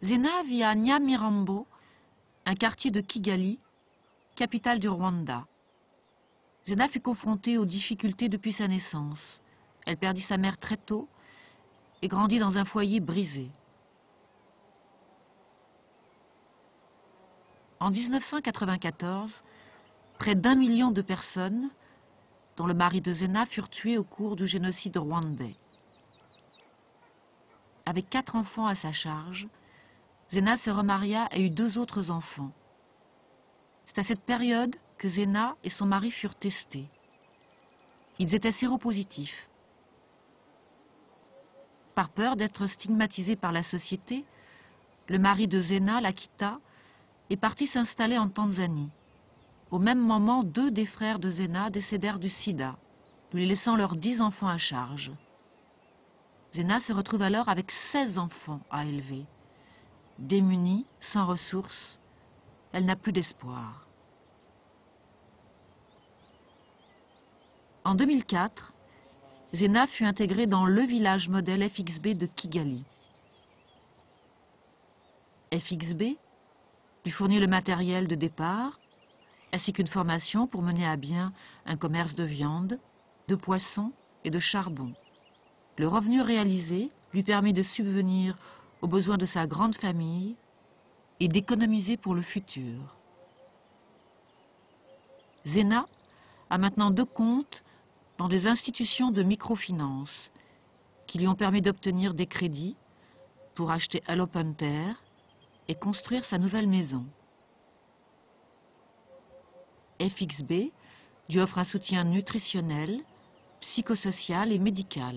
Zena vit à Nyamirambo, un quartier de Kigali, capitale du Rwanda. Zena fut confrontée aux difficultés depuis sa naissance. Elle perdit sa mère très tôt et grandit dans un foyer brisé. En 1994, près d'1 million de personnes, dont le mari de Zena, furent tuées au cours du génocide rwandais. Avec 4 enfants à sa charge, Zena se remaria et eut 2 autres enfants. C'est à cette période que Zena et son mari furent testés. Ils étaient séropositifs. Par peur d'être stigmatisé par la société, le mari de Zena la quitta et partit s'installer en Tanzanie. Au même moment, 2 des frères de Zena décédèrent du sida, lui laissant leurs 10 enfants à charge. Zena se retrouve alors avec 16 enfants à élever. Démunie, sans ressources, elle n'a plus d'espoir. En 2004, Zena fut intégrée dans le village modèle FXB de Kigali. FXB lui fournit le matériel de départ, ainsi qu'une formation pour mener à bien un commerce de viande, de poissons et de charbon. Le revenu réalisé lui permet de subvenir aux besoins de sa grande famille et d'économiser pour le futur. Zena a maintenant 2 comptes dans des institutions de microfinance qui lui ont permis d'obtenir des crédits pour acheter à l'open terre et construire sa nouvelle maison. FXB lui offre un soutien nutritionnel, psychosocial et médical,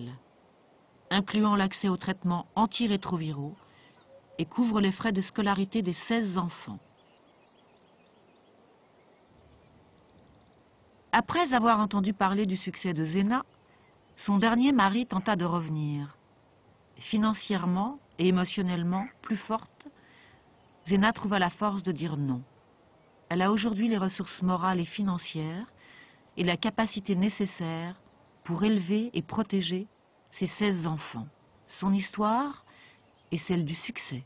incluant l'accès aux traitements antirétroviraux et couvre les frais de scolarité des 16 enfants. Après avoir entendu parler du succès de Zena, son dernier mari tenta de revenir. Financièrement et émotionnellement plus forte, Zena trouva la force de dire non. Elle a aujourd'hui les ressources morales et financières et la capacité nécessaire pour élever et protéger ses 16 enfants. Son histoire est celle du succès.